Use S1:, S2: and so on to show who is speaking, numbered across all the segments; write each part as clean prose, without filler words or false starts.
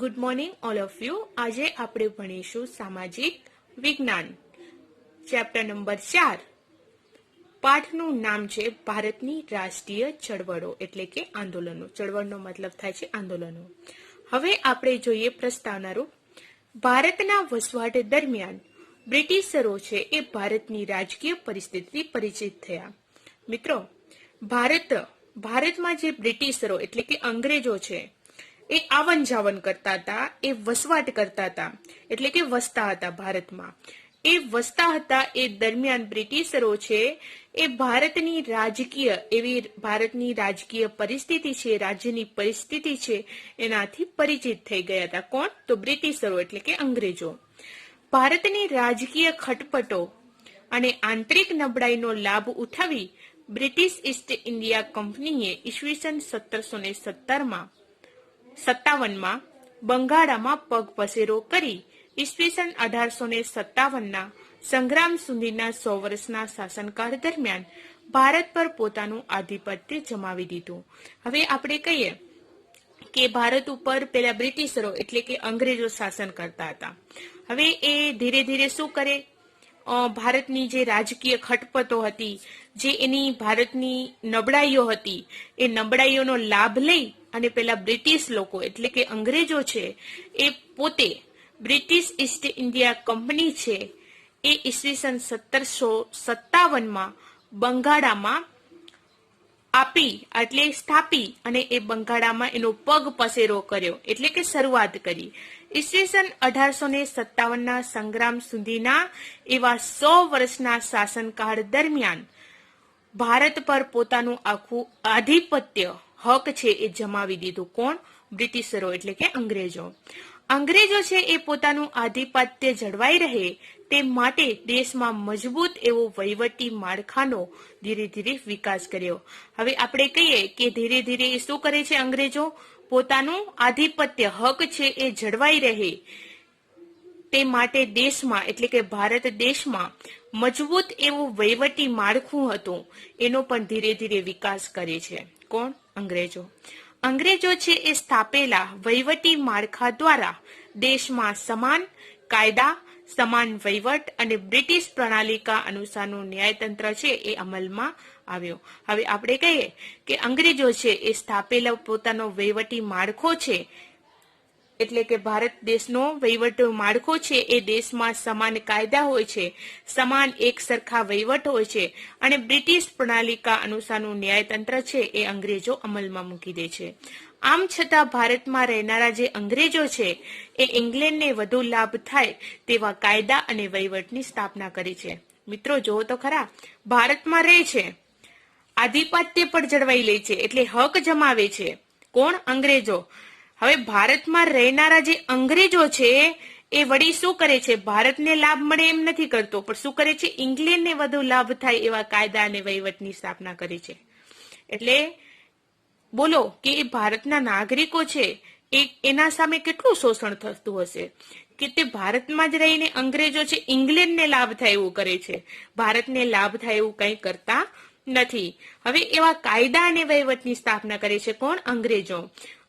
S1: Good morning all of you. આજે આપણે ભણીશું સામાજિક વિજ્ઞાન ચેપ્ટર નંબર 4. પાઠનું નામ છે ભારતની રાષ્ટ્રીય ચળવળો એટલે કે આંદોલનો. ચળવળનો મતલબ થાય છે આંદોલનો. હવે આપણે જોઈએ પ્રસ્તાવનારૂપ. ભારતના વસવાટ દરમિયાન બ્રિટિશરો છે એ ભારતની રાજકીય પરિસ્થિતિથી પરિચિત થયા. મિત્રો, ભારતમાં જે બ્રિટિશરો એટલે કે અંગ્રેજો છે એ આવન જાવન કરતા હતા, એ વસવાટ કરતા હતા એટલે કે વસતા હતા ભારતમાં. એ વસતા હતા એ દરમિયાન બ્રિટિશરો છે એ ભારતની રાજકીય પરિસ્થિતિ છે, રાજ્યની પરિસ્થિતિ છે એનાથી પરિચિત થઈ ગયા હતા. કોણ? તો બ્રિટિશરો એટલે કે અંગ્રેજો. ભારતની રાજકીય ખટપટો અને આંતરિક નબળાઈનો લાભ ઉઠાવી બ્રિટિશ ઈસ્ટ ઇન્ડિયા કંપનીએ ઈસવીસન 1757માં બંગાળામાં પગપેસારો કરી ઈસવીસન 1857ના સંગ્રામ સુધીના 100 વર્ષના શાસનકાળ દરમિયાન ભારત પર પોતાનું આધિપત્ય જમાવી દીધું. હવે આપણે કહીએ કે ભારત ઉપર પેલા બ્રિટિશરો એટલે કે અંગ્રેજો શાસન કરતા હતા. હવે એ ધીરે ધીરે શું કરે, ભારતની જે રાજકીય ખટપટો હતી, જે એની ભારતની નબળાઈઓ હતી, એ નબળાઈઓનો લાભ લઈ અને પેલા બ્રિટિશ લોકો એટલે કે અંગ્રેજો છે એ પોતે બ્રિટિશ ઈસ્ટ ઇન્ડિયા કંપની છે એ ઈસવીસન 1757માં બંગાળામાં સ્થાપી અને એ બંગાળામાં એનો પગ પસેરો કર્યો એટલે કે શરૂઆત કરી. ઈસવીસન 1857ના સંગ્રામ સુધીના એવા 100 વર્ષના શાસનકાળ દરમિયાન ભારત પર પોતાનું આખું આધિપત્ય હક છે એ જમાવી દીધું. કોણ? બ્રિટિશરો એટલે કે અંગ્રેજો. અંગ્રેજો છે એ પોતાનું આધિપત્ય જળવાઈ રહે તે માટે દેશમાં મજબૂત એવો વહીવટી માળખાનો ધીરે ધીરે વિકાસ કર્યો. હવે આપણે કહીએ કે ધીરે ધીરે એ શું કરે છે, અંગ્રેજો પોતાનું આધિપત્ય હક છે એ જળવાઈ રહે તે માટે દેશમાં એટલે કે ભારત દેશમાં મજબૂત એવું વહીવટી માળખું હતું એનો પણ ધીરે ધીરે વિકાસ કરે છે. કોણ? અંગ્રેજો. અંગ્રેજો છે એ સ્થાપેલા વહીવટી માળખા દ્વારા દેશમાં સમાન કાયદા, સમાન વહીવટ અને બ્રિટિશ પ્રણાલિકા અનુસારનું ન્યાયતંત્ર છે એ અમલમાં આવ્યો. હવે આપણે કહીએ કે અંગ્રેજો છે એ સ્થાપેલો પોતાનો વહીવટી માળખો છે એટલે કે ભારત દેશનો વહીવટ માળખો છે એ દેશમાં સમાન કાયદા હોય છે, સમાન એક સરખા વહીવટ હોય છે અને બ્રિટિશ પ્રણાલિકા અનુસારનું ન્યાયતંત્ર છે એ અંગ્રેજો અમલમાં મૂકી દે છે. આમ છતાં ભારતમાં રહેનારા જે અંગ્રેજો છે એ ઇંગ્લેન્ડને વધુ લાભ થાય તેવા કાયદા અને વહીવટની સ્થાપના કરી છે. મિત્રો જુઓ તો ખરા, ભારતમાં રહે છે, આધિપત્ય પણ જળવાઈ લે છે એટલે હક જમાવે છે. કોણ? અંગ્રેજો. હવે ભારતમાં રહેનારા જે અંગ્રેજો છે એ વળી શું કરે છે, ભારતને લાભ મળે એમ નથી કરતો, પણ શું કરે છે, ઇંગ્લેન્ડને વધુ લાભ થાય એવા કાયદા અને વહીવટની સ્થાપના કરી છે. એટલે બોલો કે એ ભારતના નાગરિકો છે એના સામે કેટલું શોષણ થતું હશે કે તે ભારતમાં જ રહીને અંગ્રેજો છે ઇંગ્લેન્ડને લાભ થાય એવું કરે છે, ભારતને લાભ થાય એવું કંઈ કરતા નથી. હવે એવા કાયદા અને વહીવટની સ્થાપના કરે છે. કોણ? અંગ્રેજો.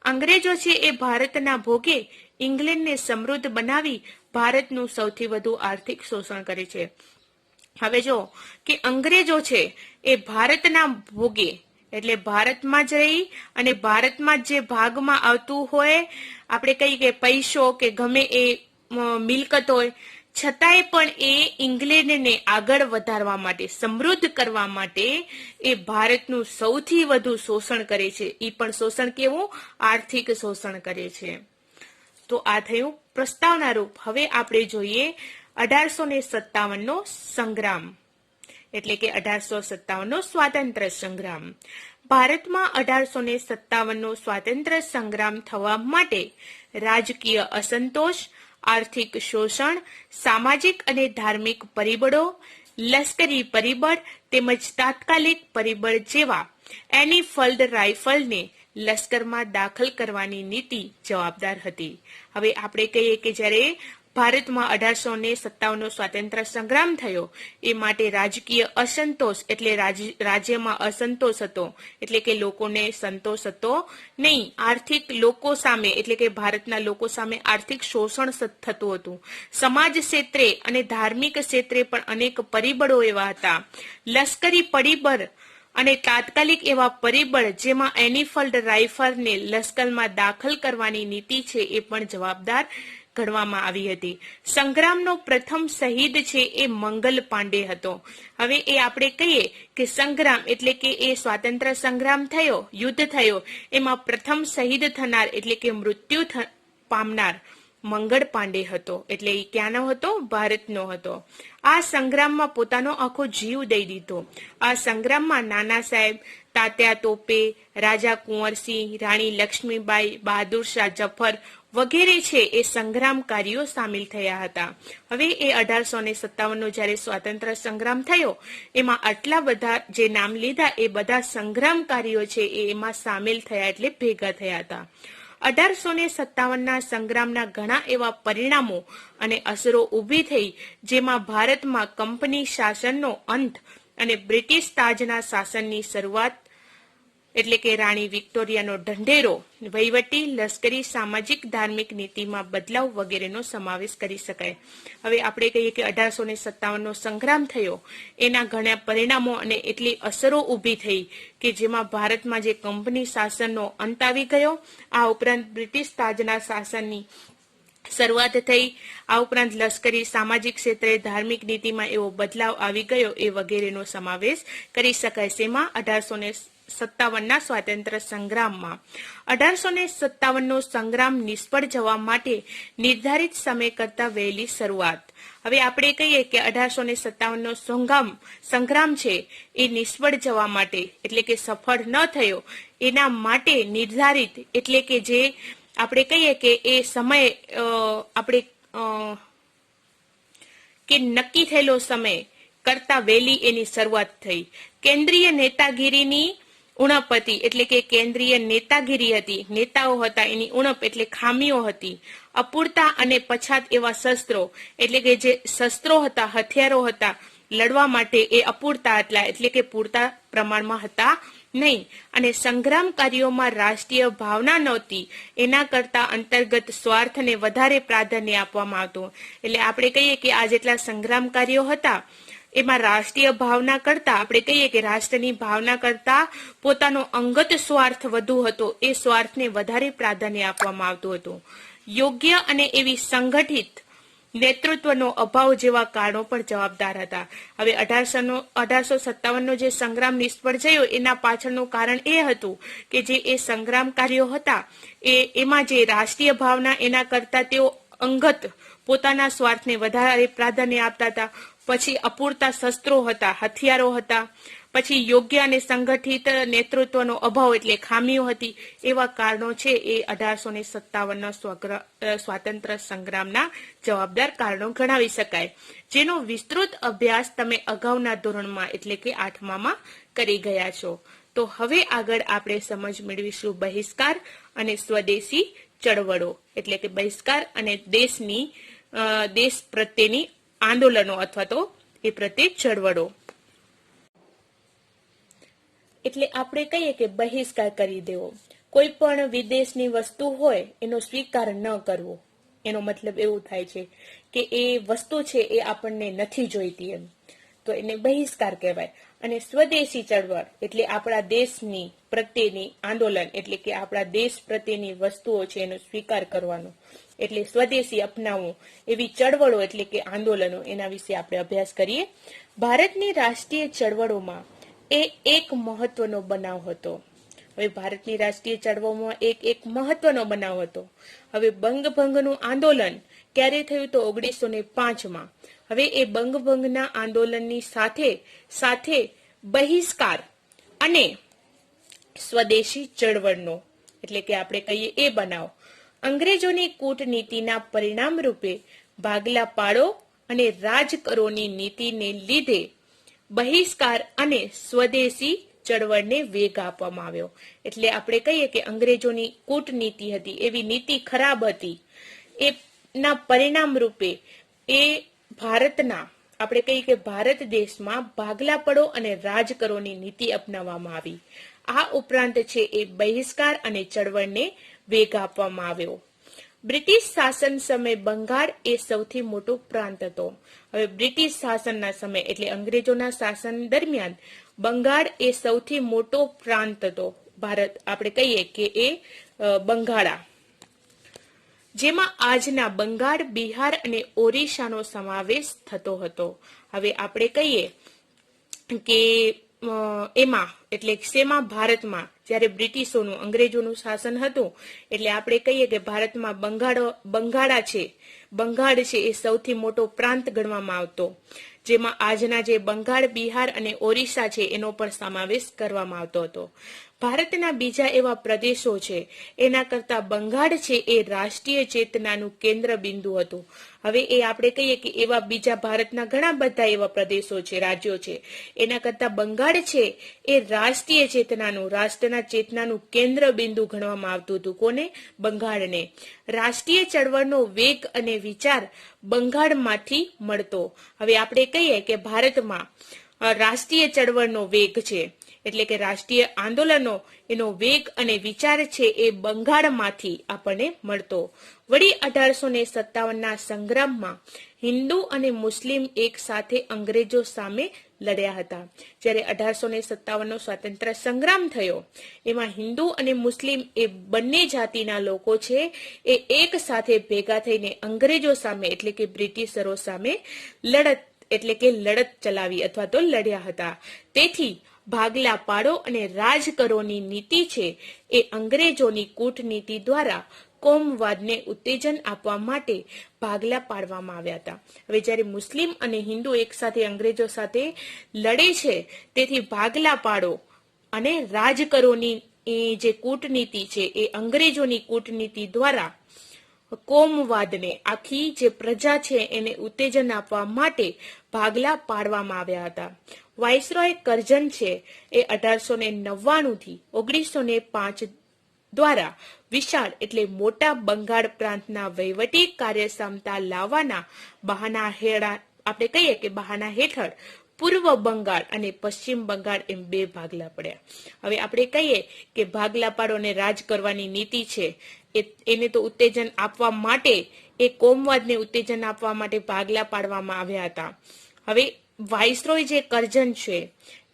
S1: અંગ્રેજો છે એ ભારતના ભોગે ઇંગ્લેન્ડને સમૃદ્ધ બનાવી ભારતનું સૌથી વધુ આર્થિક શોષણ કરે છે. હવે જો કે અંગ્રેજો છે એ ભારતના ભોગે એટલે ભારતમાં જ રહી અને ભારતમાં જે ભાગમાં આવતું હોય, આપણે કહીએ કે પૈસો કે ગમે એ મિલકત હોય, છતાંય પણ એ ઇંગ્લેન્ડને આગળ વધારવા માટે, સમૃદ્ધ કરવા માટે એ ભારતનું સૌથી વધુ શોષણ કરે છે. એ પણ શોષણ કેવું? આર્થિક શોષણ કરે છે. તો આ થયું પ્રસ્તાવનારૂપ. હવે આપણે જોઈએ 1857નો સંગ્રામ એટલે કે 1857નો સ્વાતંત્ર્ય સંગ્રામ. ભારતમાં 1857નો સ્વાતંત્ર્ય સંગ્રામ થવા માટે રાજકીય અસંતોષ, આર્થિક શોષણ, સામાજિક અને ધાર્મિક પરિબળો, લશ્કરી પરિબળ તેમજ તાત્કાલિક પરિબળ જેવા એનફિલ્ડ રાઇફલને લશ્કરમાં દાખલ કરવાની નીતિ જવાબદાર હતી. હવે આપણે કહીએ કે જ્યારે ભારતમાં 1857નો સ્વાતંત્ર્ય સંગ્રામ થયો એ માટે રાજકીય અસંતોષ એટલે રાજ્યમાં અસંતોષ હતો, એટલે કે લોકોને સંતોષ હતો નહીં. આર્થિક લોકો સામે એટલે કે ભારતના લોકો સામે આર્થિક શોષણ થતું હતું. સમાજ ક્ષેત્રે અને ધાર્મિક ક્ષેત્રે પણ અનેક પરિબળો એવા હતા. લશ્કરી પરિબળ અને તાત્કાલિક એવા પરિબળ જેમાં એનફિલ્ડ રાઇફલને લશ્કરમાં દાખલ કરવાની નીતિ છે એ પણ જવાબદાર ગણવામાં આવી હતી. સંગ્રામનો પ્રથમ શહીદ છે એ મંગલ પાંડે હતો. હવે એ આપણે કહીએ કે સંગ્રામ એટલે કે એ સ્વાતંત્ર્ય સંગ્રામ થયો, યુદ્ધ થયો, એમાં પ્રથમ શહીદ થનાર એટલે કે મૃત્યુ પામનાર મંગળ પાંડે હતો. એટલે એ ક્યાંનો હતો? ભારતનો હતો. આ સંગ્રામમાં પોતાનો આખો જીવ દઈ દીધો. આ સંગ્રામમાં નાના સાહેબ, તાત્યા તોપે, રાજા કુંવરસિંહ, રાણી લક્ષ્મીબાઈ, બહાદુર શાહ જફર વગેરે છે એ સંગ્રામકારીઓ સામેલ થયા હતા. હવે એ 1857નો જ્યારે સ્વાતંત્ર્ય સંગ્રામ થયો એમાં આટલા બધા જે નામ લીધા એ બધા સંગ્રામકારીઓ છે એ એમાં સામેલ થયા એટલે ભેગા થયા હતા. 1857ના સંગ્રામના ઘણા એવા પરિણામો અને અસરો ઊભી થઈ, જેમાં ભારતમાં કંપની શાસનનો અંત અને બ્રિટિશ તાજના શાસનની શરૂઆત એટલે કે રાણી વિક્ટોરિયાનો ઢંઢેરો, વહીવટી, લશ્કરી, સામાજિક, ધાર્મિક નીતિમાં બદલાવ વગેરેનો સમાવેશ કરી શકાય. હવે આપણે કહીએ કે 1857નો સંગ્રામ થયો એના ઘણા પરિણામો અને એટલી અસરો ઊભી થઈ કે જેમાં ભારતમાં જે કંપની શાસનનો અંત આવી ગયો, આ ઉપરાંત બ્રિટિશ તાજના શાસનની શરૂઆત થઈ, આ ઉપરાંત લશ્કરી, સામાજિક ક્ષેત્રે, ધાર્મિક નીતિમાં એવો બદલાવ આવી ગયો એ વગેરેનો સમાવેશ કરી શકાય. શેમાં? 1857ના સ્વાતંત્ર્ય સંગ્રામમાં. 1857નો સંગ્રામ નિષ્ફળ જવા માટે નિર્ધારિત સમય કરતા વહેલી શરૂઆત. હવે આપણે કહીએ કે 1857નો સંગ્રામ છે એ નિષ્ફળ જવા માટે એટલે કે સફળ ન થયો એના માટે નિર્ધારિત એટલે કે જે આપણે કહીએ કે એ સમય આપણે કે નક્કી થયેલો સમય કરતા વહેલી એની શરૂઆત થઈ. કેન્દ્રીય નેતાગીરીની ઉણપ હતી એટલે કે કેન્દ્રીય નેતાગીરી હતી, નેતાઓ હતા એની ઉણપ એટલે ખામીઓ હતી. અપૂરતા અને પછાત એવા શસ્ત્રો એટલે કે જે શસ્ત્રો હતા, હથિયારો હતા લડવા માટે એ અપૂરતા હતા એટલે કે પૂરતા પ્રમાણમાં હતા નહીં. અને સંગ્રામકારીઓમાં રાષ્ટ્રીય ભાવના નહોતી, એના કરતા અંતર્ગત સ્વાર્થને વધારે પ્રાધાન્ય આપવામાં આવતું. એટલે આપણે કહીએ કે આ જેટલા સંગ્રામકારીઓ હતા એમાં રાષ્ટ્રીય ભાવના કરતા આપણે કહીએ કે રાષ્ટ્રની ભાવના કરતા પોતાનો અંગત સ્વાર્થ વધુ હતો, એ સ્વાર્થને વધારે પ્રાધાન્ય આપવામાં આવતું હતું. યોગ્ય અને એવી સંગઠિત નેતૃત્વનો અભાવ જેવા કારણો પણ જવાબદાર હતા. હવે 1857નો જે સંગ્રામ નિષ્ફળ થયો એના પાછળનું કારણ એ હતું કે જે એ સંગ્રામકારીઓ હતા એમાં જે રાષ્ટ્રીય ભાવના એના કરતા તેઓ અંગત પોતાના સ્વાર્થને વધારે પ્રાધાન્ય આપતા હતા. પછી અપૂરતા શસ્ત્રો હતા, હથિયારો હતા, પછી યોગ્ય અને સંગઠિત નેતૃત્વનો અભાવ એટલે ખામીઓ હતી. એવા કારણો છે એ 1857ના સ્વાતંત્ર્ય સંગ્રામના જવાબદાર કારણો ગણાવી શકાય, જેનો વિસ્તૃત અભ્યાસ તમે અગાઉના ધોરણમાં એટલે કે 8મામાં કરી ગયા છો. તો હવે આગળ આપણે સમજ મેળવીશું બહિષ્કાર અને સ્વદેશી ચળવળો એટલે કે બહિષ્કાર અને દેશ પ્રત્યેની આંદોલનો અથવા તો એ પ્રત્યે ચળવળો. એટલે આપણે કહીએ કે બહિષ્કાર કરી દેવો. કોઈ પણ વિદેશની વસ્તુ હોય એનો સ્વીકાર ન કરવો, એનો મતલબ એવું થાય છે કે એ વસ્તુ છે એ આપણને નથી જોઈતી એમ, તો એને બહિષ્કાર કહેવાય. અને સ્વદેશી ચળવળ એટલે આપણા દેશની પ્રત્યેની આંદોલન એટલે કે આપણા દેશ પ્રત્યેની વસ્તુઓ છે એનો સ્વીકાર કરવાનો એટલે સ્વદેશી અપનાવવું. એવી ચળવળો એટલે કે આંદોલનો એના વિશે આપણે અભ્યાસ કરીએ. ભારતની રાષ્ટ્રીય ચળવળોમાં એ એક મહત્વનો બનાવ હતો. હવે ભારતની રાષ્ટ્રીય ચળવળોમાં એક મહત્વનો બનાવ હતો. હવે બંગભંગનું આંદોલન ક્યારે થયું? તો 1905માં. હવે એ બંગભંગના આંદોલનની સાથે બહિષ્કાર અને સ્વદેશી ચળવળનો એટલે કે આપણે કહીએ એ બનાવ અંગ્રેજોની કૂટનીતિના પરિણામ રૂપે ભાગલા પાડો અને રાજ કરોની નીતિને લીધે બહિષ્કાર અને સ્વદેશી ચળવળને વેગ આપવામાં આવ્યો. એટલે આપણે કહીએ કે અંગ્રેજોની કૂટનીતિ હતી, એવી નીતિ ખરાબ હતી, એ ના પરિણામ રૂપે એ ભારતના આપણે કહીએ કે ભારત દેશમાં ભાગલા પડો અને રાજ કરોની નીતિ અપનાવવામાં આવી. આ ઉપરાંત છે એ બહિષ્કાર અને ચળવળને વેગ આપવામાં આવ્યો. બ્રિટિશ શાસન સમયે બંગાળ એ સૌથી મોટો પ્રાંત હતો. હવે બ્રિટિશ શાસનના સમય એટલે અંગ્રેજોના શાસન દરમિયાન બંગાળ એ સૌથી મોટો પ્રાંત હતો. ભારત આપણે કહીએ કે એ બંગાળા, જેમાં આજના બંગાળ, બિહાર અને ઓરિસ્સાનો સમાવેશ થતો હતો. હવે આપણે કહીએ કે એમાં એટલે શેમાં ભારતમાં જ્યારે બ્રિટિશોનું અંગ્રેજોનું શાસન હતું એટલે આપણે કહીએ કે ભારતમાં બંગાળ છે એ સૌથી મોટો પ્રાંત ગણવામાં આવતો, જેમાં આજના જે બંગાળ, બિહાર અને ઓરિસ્સા છે એનો પણ સમાવેશ કરવામાં આવતો હતો. ભારતના બીજા એવા પ્રદેશો છે એના કરતા બંગાળ છે એ રાષ્ટ્રીય ચેતનાનું કેન્દ્ર બિંદુ હતું. હવે એ આપણે કહીએ કે એવા બીજા ભારતના ઘણા બધા એવા પ્રદેશો છે, રાજ્યો છે, એના કરતા બંગાળ છે એ રાષ્ટ્રીય રાષ્ટ્રના ચેતનાનું કેન્દ્ર બિંદુ ગણવામાં આવતું હતું. કોને? બંગાળને. રાષ્ટ્રીય ચળવળનો વેગ અને વિચાર બંગાળમાંથી મળતો. હવે આપણે કહીએ કે ભારતમાં રાષ્ટ્રીય ચળવળનો વેગ છે એટલે કે રાષ્ટ્રીય આંદોલનો એનો વેગ અને વિચાર છે એ બંગાળમાંથી આપણને મળતો. વળી 1857ના સંગ્રામમાં હિન્દુ અને મુસ્લિમ એક સાથે અંગ્રેજો સામે લડ્યા હતા. જ્યારે 1857નો સ્વાતંત્ર્ય સંગ્રામ થયો એમાં હિન્દુ અને મુસ્લિમ એ બંને જાતિના લોકો છે એ એક સાથે ભેગા થઈને અંગ્રેજો સામે એટલે કે બ્રિટિશરો સામે લડત ચલાવી અથવા તો લડ્યા હતા. તેથી ભાગલા પાડો અને રાજ કરોની નીતિ છે એ અંગ્રેજોની કૂટનીતિ દ્વારા કોમવાદને ઉત્તેજન આપવા માટે ભાગલા પાડવામાં આવ્યા હતા. હવે જ્યારે મુસ્લિમ અને હિન્દુ એક સાથે અંગ્રેજો સાથે લડે છે તેથી ભાગલા પાડો અને રાજ કરોની જે કૂટનીતિ છે એ અંગ્રેજોની કૂટનીતિ દ્વારા કોમવાદને આખી જે પ્રજા છે એને ઉત્તેજન આપવા માટે ભાગલા પાડવામાં આવ્યા હતા. વાઇસરોય કરઝન છે એ 1899 થી 1905 દ્વારા વિશાળ એટલે મોટા બંગાળ પ્રાંતના વહીવટી કાર્યક્ષમતા લાવવાના બહાના હેઠળ પૂર્વ બંગાળ અને પશ્ચિમ બંગાળ એમ બે ભાગલા પડ્યા. હવે આપણે કહીએ કે ભાગલા પાડો અને રાજ કરવાની નીતિ છે એને તો ઉત્તેજન આપવા માટે એ કોમવાદને ઉત્તેજન આપવા માટે ભાગલા પાડવામાં આવ્યા હતા. હવે વાઇસરોય જે કરઝન છે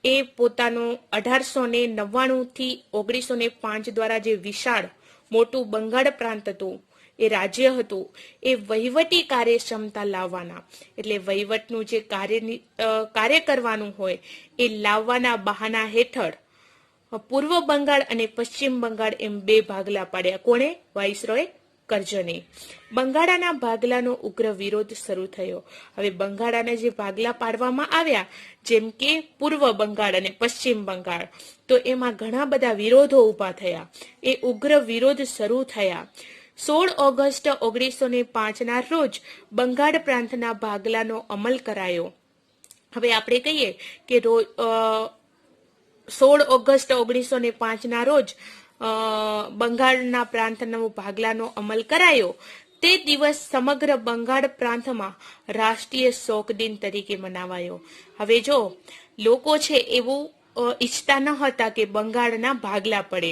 S1: એ પોતાનું 1899 થી 1905 દ્વારા જે વિશાળ મોટું બંગાળ પ્રાંત હતું એ રાજ્ય હતું એ વહીવટી કાર્યક્ષમતા લાવવાના એટલે વહીવટનું જે કાર્ય કરવાનું હોય એ લાવવાના બહાના હેઠળ પૂર્વ બંગાળ અને પશ્ચિમ બંગાળ એમ બે ભાગલા પાડ્યા. કોણે? વાઇસરોય કરઝને. બંગાળાના ભાગલાનો ઉગ્ર વિરોધ શરૂ થયો. હવે બંગાળાના જે ભાગલા પાડવામાં આવ્યા જેમ કે પૂર્વ બંગાળ અને પશ્ચિમ બંગાળ, તો એમાં ઘણા બધા વિરોધો ઉભા થયા. એ ઉગ્ર વિરોધ શરૂ થયા. 16 ઓગસ્ટ 1905ના રોજ બંગાળ પ્રાંતના ભાગલાનો અમલ કરાયો. હવે આપણે કહીએ કે 16 ઓગસ્ટ 1905ના રોજ બંગાળના પ્રાંતનો ભાગલાનો અમલ કરાયો. તે દિવસ સમગ્ર બંગાળ પ્રાંતમાં રાષ્ટ્રીય શોક દિન તરીકે મનાવાયો. હવે જો લોકો છે એવું ઈચ્છતા ન હતા કે બંગાળના ભાગલા પડે,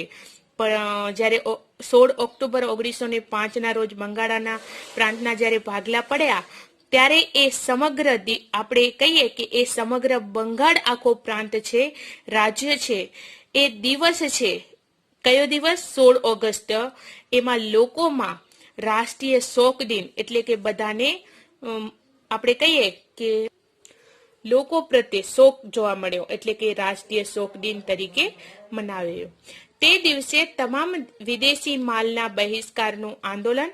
S1: પણ જ્યારે 16 ઓક્ટોબર 1905ના રોજ બંગાળના પ્રાંતના જ્યારે ભાગલા પડ્યા ત્યારે એ સમગ્ર આપણે કહીએ કે એ સમગ્ર બંગાળ આખો પ્રાંત છે, રાજ્ય છે, એ દિવસ છે. કયો દિવસ? 16 ઓગસ્ટ. એમાં લોકોમાં રાષ્ટ્રીય શોક દિન એટલે કે બધાને આપણે કહીએ કે લોકો પ્રત્યે શોક જોવા મળ્યો એટલે કે રાષ્ટ્રીય શોક દિન તરીકે મનાવ્યો. તે દિવસે તમામ વિદેશી માલના બહિષ્કારનું આંદોલન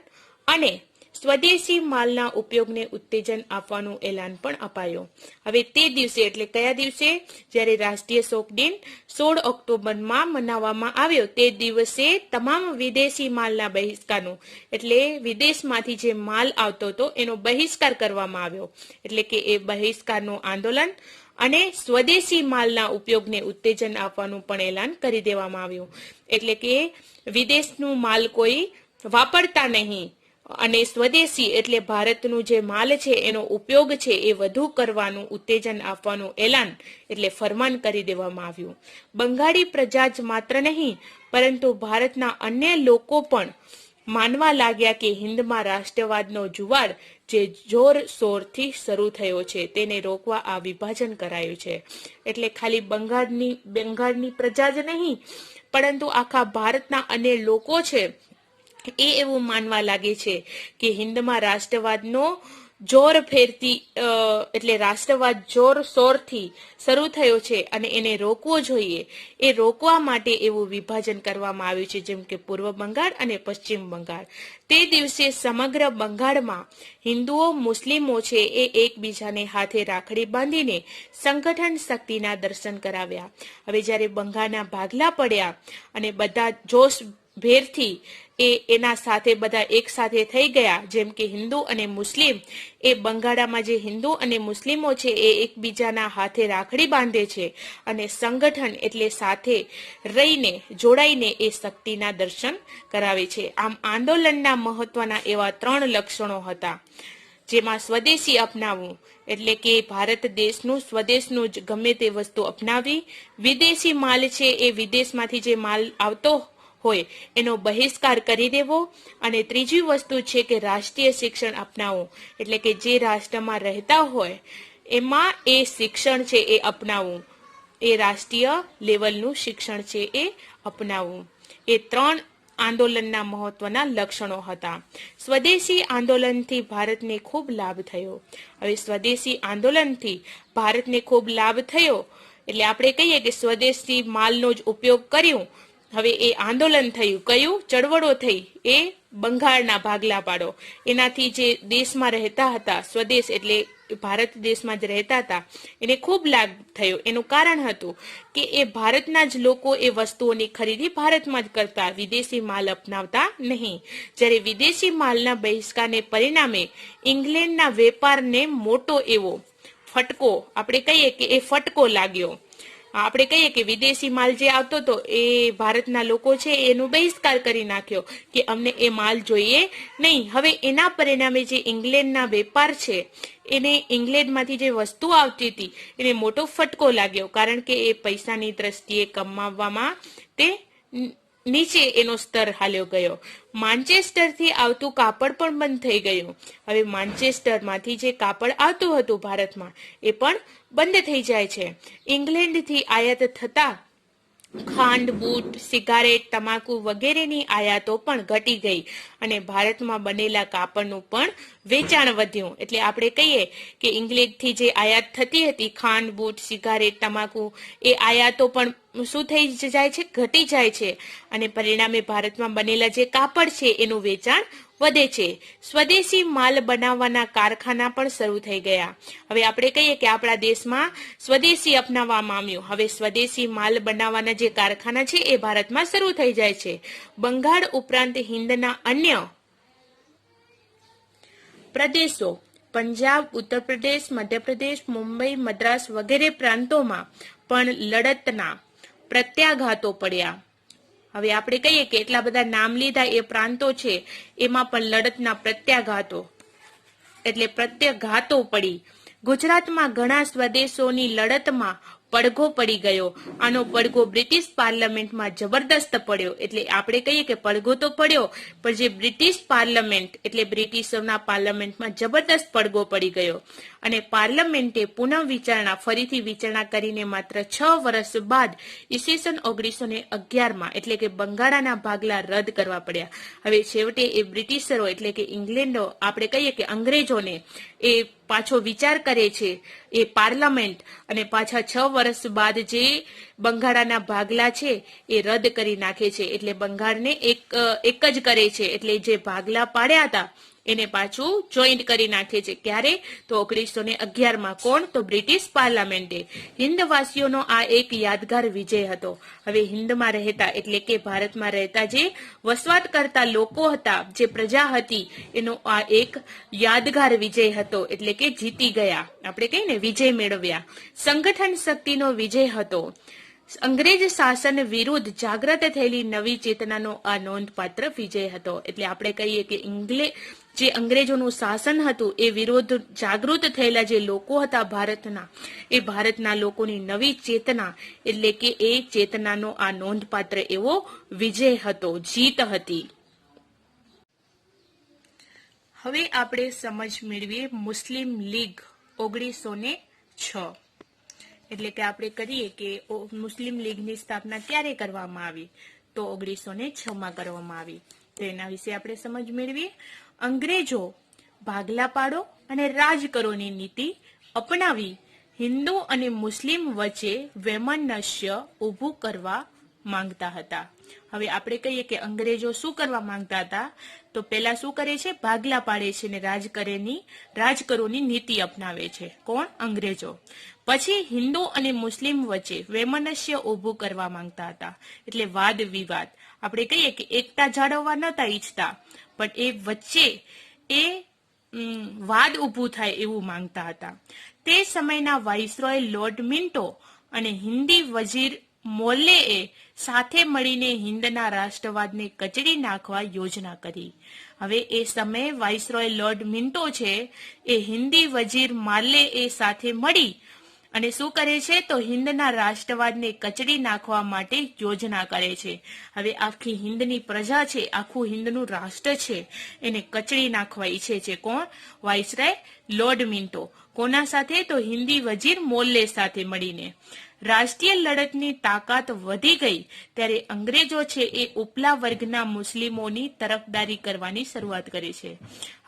S1: અને સ્વદેશી માલના ઉપયોગને ઉત્તેજન આપવાનું એલાન પણ અપાયો. હવે તે દિવસે એટલે કયા દિવસે? જ્યારે રાષ્ટ્રીય શોક દિન 16 ઓક્ટોબરમાં મનાવવામાં આવ્યો તે દિવસે તમામ વિદેશી માલના બહિષ્કારનું એટલે વિદેશમાંથી જે માલ આવતો હતો એનો બહિષ્કાર કરવામાં આવ્યો. એટલે કે એ બહિષ્કારનું આંદોલન અને સ્વદેશી માલના ઉપયોગને ઉત્તેજન આપવાનું પણ એલાન કરી દેવામાં આવ્યું. એટલે કે વિદેશનું માલ કોઈ વાપરતા નહીં, અને સ્વદેશી એટલે ભારતનું જે માલ છે એનો ઉપયોગ છે એ વધુ કરવાનું ઉત્તેજન આપવાનું એલાન એટલે ફરમાન કરી દેવામાં આવ્યું. બંગાળી પ્રજા જ માત્ર નહીં પરંતુ ભારતના અન્ય લોકો પણ માનવા લાગ્યા કે હિન્દમાં રાષ્ટ્રવાદનો જુવાળ જે જોરશોરથી શરૂ થયો છે તેને રોકવા આ વિભાજન કરાયું છે. એટલે ખાલી બંગાળની પ્રજા જ નહીં પરંતુ આખા ભારતના અન્ય લોકો છે એ એવું માનવા લાગે છે કે હિન્દમાં રાષ્ટ્રવાદનો જોર ફેરતી એટલે રાષ્ટ્રવાદ જોરશોરથી શરૂ થયો છે અને એને રોકવો જોઈએ. એ રોકવા માટે એવું વિભાજન કરવામાં આવ્યું છે, જેમ કે પૂર્વ બંગાળ અને પશ્ચિમ બંગાળ. તે દિવસે સમગ્ર બંગાળમાં હિન્દુઓ મુસ્લિમો છે એ એકબીજાને હાથે રાખડી બાંધીને સંગઠન શક્તિના દર્શન કરાવ્યા. હવે જ્યારે બંગાળના ભાગલા પડ્યા અને બધા જોશ ભેરથી એના સાથે બધા એક સાથે થઈ ગયા, જેમ કે હિન્દુ અને મુસ્લિમ એ બંગાળામાં જે હિન્દુ અને મુસ્લિમો છે એ એકબીજાના હાથે રાખડી બાંધે છે અને સંગઠન એટલે સાથે રહીને જોડાઈને એ શક્તિના દર્શન કરાવે છે. આમ આંદોલનના મહત્વના એવા 3 લક્ષણો હતા, જેમાં સ્વદેશી અપનાવવું એટલે કે ભારત દેશનું સ્વદેશનું જ ગમે તે વસ્તુ અપનાવી, વિદેશી માલ છે એ વિદેશમાંથી જે માલ આવતો હોય એનો બહિષ્કાર કરી દેવો, અને ત્રીજી વસ્તુ છે કે રાષ્ટ્રીય શિક્ષણ અપનાવવું એટલે કે જે રાષ્ટ્રમાં રહેતા હોય એમાં એ શિક્ષણ છે એ અપનાવવું, એ રાષ્ટ્રીય લેવલનું શિક્ષણ છે એ અપનાવવું. એ 3 આંદોલનના મહત્વના લક્ષણો હતા. સ્વદેશી આંદોલનથી ભારતને ખૂબ લાભ થયો. હવે સ્વદેશી આંદોલનથી ભારતને ખૂબ લાભ થયો એટલે આપણે કહીએ કે સ્વદેશી માલનો જ ઉપયોગ કર્યો. હવે એ આંદોલન થયું, કયું? ચળવળો થઈ, એ બંગાળના ભાગલા પાડો. એનાથી જે દેશમાં રહેતા હતા, સ્વદેશ એટલે ભારત દેશમાં જ રહેતા હતા, એને ખૂબ લાભ થયો. એનું કારણ હતું કે એ ભારતના જ લોકો એ વસ્તુઓની ખરીદી ભારતમાં જ કરતા, વિદેશી માલ અપનાવતા નહીં. જ્યારે વિદેશી માલના બહિષ્કારને પરિણામે ઇંગ્લેન્ડના વેપારને મોટો એવો ફટકો, આપણે કહીએ કે એ ફટકો લાગ્યો. આપણે કહીએ કે વિદેશી માલ જે આવતો હતો એ ભારતના લોકો છે એનું બહિષ્કાર કરી નાખ્યો કે અમને એ માલ જોઈએ નહીં. હવે એના પરિણામે જે ઇંગ્લેન્ડના વેપાર છે એને ઇંગ્લેન્ડમાંથી જે વસ્તુ આવતી હતી એને મોટો ફટકો લાગ્યો, કારણ કે એ પૈસાની દ્રષ્ટિએ કમાવવામાં તે નીચે એનો સ્તર હાલ્યો ગયો. માન્ચેસ્ટરથી આવતું કાપડ પણ બંધ થઈ ગયું. હવે માન્ચેસ્ટરમાંથી જે કાપડ આવતું હતું ભારતમાં એ પણ બંધ થઈ જાય છે. ઇંગ્લેન્ડથી આયાત થતા ખાંડ, બૂટ, સિગારેટ, તમાકુ વગેરેની આયાતો પણ ઘટી ગઈ અને ભારતમાં બનેલા કાપડનું પણ વેચાણ વધ્યું. એટલે આપણે કહીએ કે ઇંગ્લેન્ડથી જે આયાત થતી હતી ખાંડ, બૂટ, સિગારેટ, તમાકુ, એ આયાતો પણ શું થઈ જાય છે? ઘટી જાય છે અને પરિણામે ભારતમાં બનેલા જે કાપડ છે એનું વેચાણ વધે છે. સ્વદેશી માલ બનાવવાના કારખાના પણ શરૂ થઈ ગયા. હવે આપણે કહીએ કે આપણા દેશમાં સ્વદેશી અપનાવવામાં આવ્યું. હવે સ્વદેશી માલ બનાવવાના જે કારખાના છે એ ભારતમાં શરૂ થઈ જાય છે. બંગાળ ઉપરાંત હિન્દના અન્ય પ્રદેશો પંજાબ, ઉત્તર પ્રદેશ, મધ્યપ્રદેશ, મુંબઈ, મદ્રાસ વગેરે પ્રાંતોમાં પણ લડતના પ્રત્યાઘાતો પડ્યા. હવે આપણે કહીએ કે એટલા બધા નામ લીધા એ પ્રાંતો છે એમાં પણ લડતના પ્રત્યાઘાતો એટલે પ્રત્યાઘાતો પડી. ગુજરાતમાં ઘણા સ્વદેશોની લડતમાં પડઘો પડી ગયો. આનો પડઘો બ્રિટિશ પાર્લામેન્ટમાં જબરદસ્ત પડ્યો. એટલે આપણે કહીએ કે પડઘો તો પડ્યો, પણ જે બ્રિટિશ પાર્લામેન્ટ એટલે બ્રિટિશોના પાર્લામેન્ટમાં જબરદસ્ત પડઘો પડી ગયો અને પાર્લામેન્ટે પુનઃ વિચારણા ફરીથી વિચારણા કરીને માત્ર 6 વર્ષ બાદ ઈસવીસન 1911માં એટલે કે બંગાળના ભાગલા રદ કરવા પડ્યા. હવે છેવટે એ બ્રિટિશરો એટલે કે ઇંગ્લેન્ડો આપણે કહીએ કે અંગ્રેજોને એ પાછો વિચાર કરે છે એ પાર્લામેન્ટ અને પાછા 6 વર્ષ બાદ જે બંગાળના ભાગલા છે એ રદ કરી નાખે છે. એટલે બંગાળને એક જ કરે છે. એટલે જે ભાગલા પાડ્યા હતા એને પાછું જોઈન્ટ કરી નાખે છે. ક્યારે? તો 1911માં. કોણ? તો બ્રિટિશ પાર્લામેન્ટે. હિન્દવાસીઓનો આ એક યાદગાર વિજય હતો. હવે હિન્દમાં રહેતા એટલે કે ભારતમાં રહેતા જે વસવાટ કરતા લોકો હતા, જે પ્રજા હતી, એનો આ એક યાદગાર વિજય હતો. એટલે કે જીતી ગયા, આપણે કહીએ ને વિજય મેળવ્યા. સંગઠન શક્તિનો વિજય હતો. અંગ્રેજ શાસન વિરુદ્ધ જાગૃત થયેલી નવી ચેતનાનો આ નોંધપાત્ર વિજય હતો. એટલે આપણે કહીએ કે જે અંગ્રેજોનું શાસન હતું એ વિરુદ્ધ જાગૃત થયેલા જે લોકો હતા ભારતના લોકોની નવી ચેતના, એટલે કે એ ચેતનાનો આ નોંધપાત્ર એવો વિજય હતો, જીત હતી. હવે આપણે સમજ મેળવીએ મુસ્લિમ લીગ 1906. એટલે કે આપણે કરીએ કે મુસ્લિમ લીગની સ્થાપના ક્યારે કરવામાં આવી, તો 1906 માં કરવામાં આવી. તો એના વિશે આપણે સમજ મેળવીએ. અંગ્રેજો ભાગલા પાડો અને રાજ કરોની નીતિ અપનાવી હિન્દુ અને મુસ્લિમ વચ્ચે વૈમનસ્ય ઊભું કરવા માંગતા હતા. હવે આપણે કહીએ કે અંગ્રેજો શું કરવા માંગતા હતા, તો પેલા શું કરે છે, ભાગલા પાડે છે અને રાજકરોની નીતિ અપનાવે છે. કોણ? અંગ્રેજો. પછી હિન્દુ અને મુસ્લિમ વચ્ચે વૈમનસ્ય ઊભું કરવા માંગતા હતા, એટલે વાદ વિવાદ. આપણે કહીએ કે એકતા જાળવવા નતા ઈચ્છતા, પણ એ વચ્ચે એ વાદ ઊભું થાય એવું માંગતા હતા. તે સમયના વાઇસરોય લોર્ડ મિન્ટો અને હિન્દી વજીર મોલ્લેએ સાથે મળીને હિન્દના રાષ્ટ્રવાદને કચડી નાખવા યોજના કરી. હવે એ સમયે વાઇસરોય લોર્ડ મિન્ટો છે એ હિન્દી વજીર માલ્લે એ સાથે મળી અને શું કરે છે, તો હિન્દના રાષ્ટ્રવાદને કચડી નાખવા માટે યોજના કરે છે. હવે આખી હિન્દની પ્રજા છે, આખું હિન્દનું રાષ્ટ્ર છે, એને કચડી નાખવા ઈચ્છે છે. કોણ? Viceroy lord Minto. કોના સાથે? તો હિન્દી વજીર મોલ્લે સાથે મળીને. રાષ્ટ્રીય લડતની તાકાત વધી ગઈ ત્યારે અંગ્રેજો છે એ ઉપલા વર્ગના મુસ્લિમોની તરફદારી કરવાની શરૂઆત કરે છે.